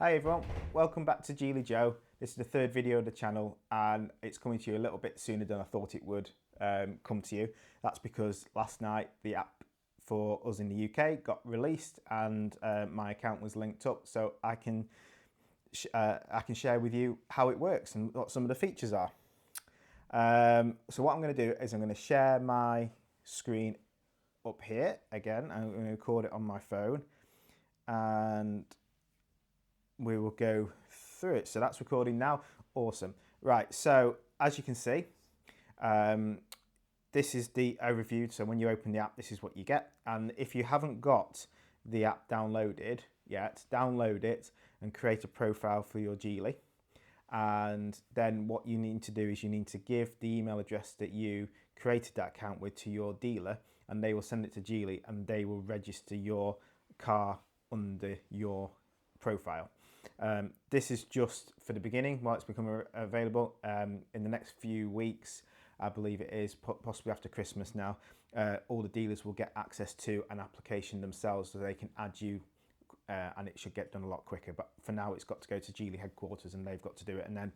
Hi everyone, welcome back to GeelyJoe. This is the third video of the channel and it's coming to you a little bit sooner than I thought it would come to you. That's because last night the app for us in the UK got released and my account was linked up, so I can share with you how it works and what some of the features are. So what I'm going to do is I'm going to share my screen up here again. I'm going to record it on my phone and we will go through it. So that's recording now. Awesome. Right, so as you can see, this is the overview. So when you open the app, this is what you get. And if you haven't got the app downloaded yet, download it and create a profile for your Geely. And then what you need to do is you need to give the email address that you created that account with to your dealer, and they will send it to Geely and they will register your car under your profile. This is just for the beginning while it's become available. In the next few weeks, I believe it is, possibly after Christmas now, all the dealers will get access to an application themselves so they can add you, and it should get done a lot quicker. But for now, it's got to go to Geely headquarters and they've got to do it. And then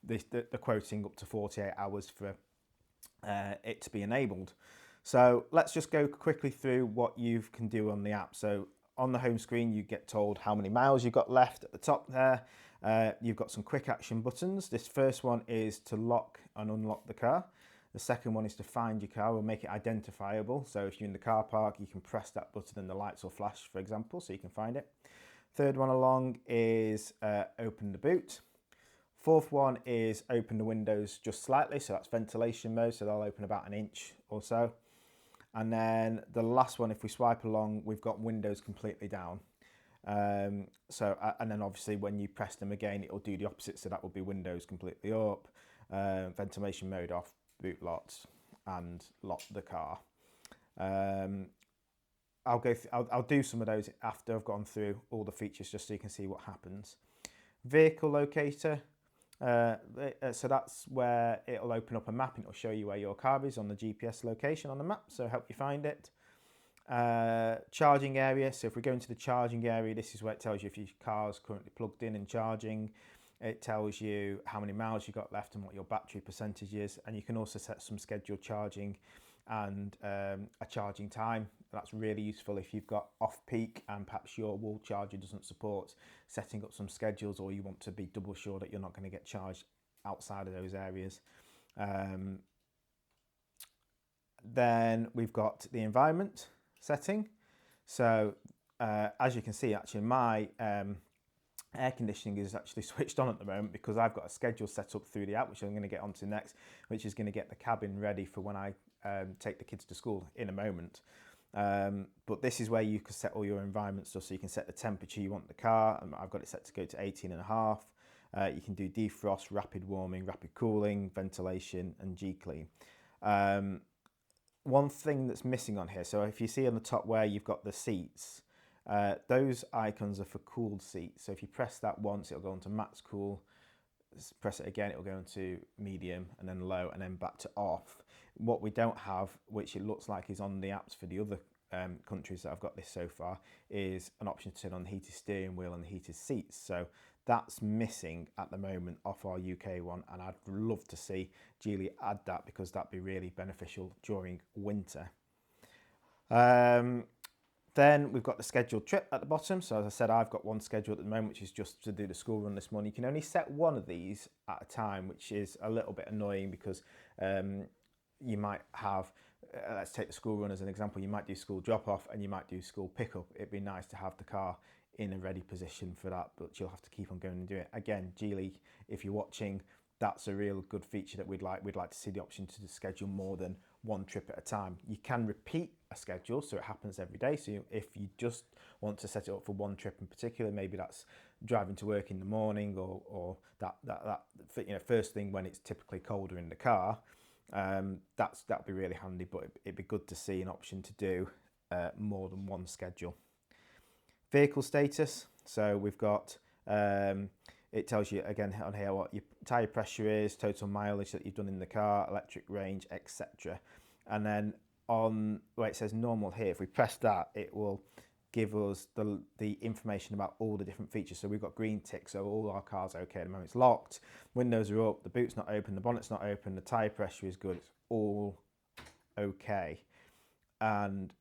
the quoting up to 48 hours for it to be enabled. So let's just go quickly through what you can do on the app. So on the home screen, you get told how many miles you've got left at the top there. You've got some quick action buttons. This first one is to lock and unlock the car. The second one is to find your car. We'll make it identifiable. So if you're in the car park, you can press that button and the lights will flash, for example, so you can find it. Third one along is open the boot. Fourth one is open the windows just slightly. So that's ventilation mode. So they'll open about an inch or so. And then the last one, if we swipe along, we've got windows completely down. And then obviously when you press them again, it'll do the opposite. So that will be windows completely up, ventilation mode off, boot locked, and lock the car. I'll do some of those after I've gone through all the features, just so you can see what happens. Vehicle locator. So that's where it'll open up a map and it'll show you where your car is on the GPS location on the map, so help you find it. Charging area. So if we go into the charging area, this is where it tells you if your car's currently plugged in and charging. It tells you how many miles you've got left and what your battery percentage is, and you can also set some scheduled charging and a charging time. That's really useful if you've got off-peak and perhaps your wall charger doesn't support setting up some schedules, or you want to be double sure that you're not going to get charged outside of those areas. Then we've got the environment setting. So as you can see, actually my air conditioning is actually switched on at the moment because I've got a schedule set up through the app, which I'm going to get onto next, which is going to get the cabin ready for when I take the kids to school in a moment. But this is where you can set all your environment stuff. So you can set the temperature you want the car, and I've got it set to go to 18.5. You can do defrost, rapid warming, rapid cooling, ventilation, and G-clean. One thing that's missing on here, so if you see on the top where you've got the seats, those icons are for cooled seats. So if you press that once, it'll go into max cool. Press it again, it'll go into medium and then low and then back to off. What we don't have, which it looks like is on the apps for the other countries that I've got this so far, is an option to turn on the heated steering wheel and the heated seats. So that's missing at the moment off our UK one, and I'd love to see Geely add that because that'd be really beneficial during winter. Then we've got the scheduled trip at the bottom. So as I said, I've got one scheduled at the moment, which is just to do the school run this morning. You can only set one of these at a time, which is a little bit annoying because you might have, let's take the school run as an example, you might do school drop off and you might do school pickup. It'd be nice to have the car in a ready position for that, but you'll have to keep on going and do it. Again, Geely, if you're watching, that's a real good feature that we'd like to see the option to schedule more than one trip at a time. You can repeat a schedule so it happens every day. So if you just want to set it up for one trip in particular, maybe that's driving to work in the morning or that first thing when it's typically colder in the car, that'd be really handy. But it'd be good to see an option to do more than one schedule. Vehicle status. So we've got it tells you again on here what your tyre pressure is, total mileage that you've done in the car, electric range, etc. And then on where it says normal here, if we press that, it will give us the information about all the different features. So we've got green tick, so all our cars are okay at the moment. It's locked, windows are up, the boot's not open, the bonnet's not open, the tyre pressure is good, it's all okay. And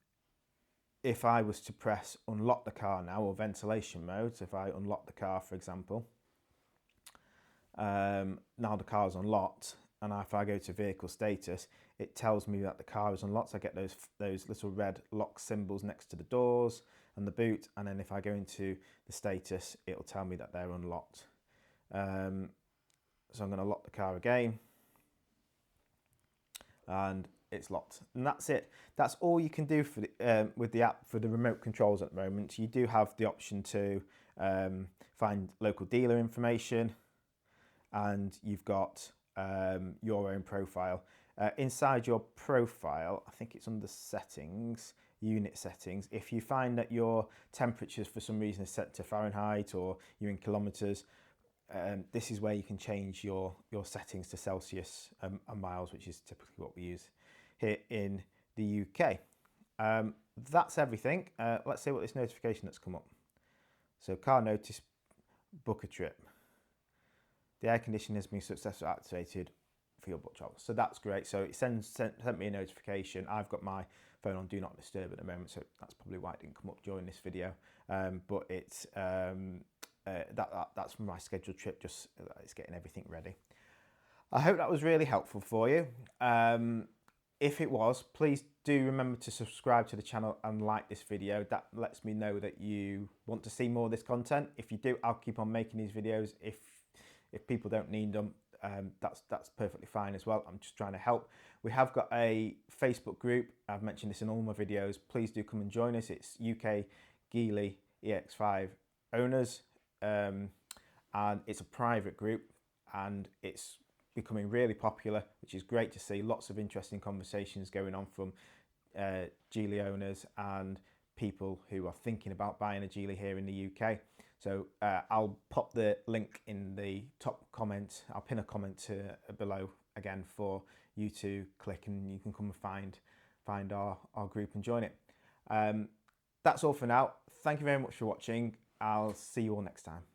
if I was to press unlock the car now, or ventilation mode, so if I unlock the car, for example, now the car's unlocked, and if I go to vehicle status, it tells me that the car is unlocked. So I get those little red lock symbols next to the doors and the boot, and then if I go into the status, it'll tell me that they're unlocked. So I'm going to lock the car again, and it's locked, and that's it. That's all you can do for the, with the app for the remote controls at the moment. You do have the option to find local dealer information, and you've got your own profile. Inside your profile, I think it's under settings, unit settings. If you find that your temperatures for some reason is set to Fahrenheit or you're in kilometers, this is where you can change your settings to Celsius and miles, which is typically what we use here in the UK. That's everything. Let's see what this notification that's come up. So car notice, book a trip. The air conditioning has been successfully activated for your book travel. So that's great. So it sent me a notification. I've got my phone on Do Not Disturb at the moment, so that's probably why it didn't come up during this video. But it's that's from my scheduled trip, just it's getting everything ready. I hope that was really helpful for you. If it was, please do remember to subscribe to the channel and like this video. That lets me know that you want to see more of this content. If you do, I'll keep on making these videos. If people don't need them, that's perfectly fine as well. I'm just trying to help. We have got a Facebook group. I've mentioned this in all my videos. Please do come and join us. It's UK Geely EX5 owners, and it's a private group, and it's becoming really popular, which is great to see. Lots of interesting conversations going on from Geely owners and people who are thinking about buying a Geely here in the UK. So I'll pop the link in the top comment. I'll pin a comment below again for you to click, and you can come and find our group and join it. That's all for now. Thank you very much for watching. I'll see you all next time.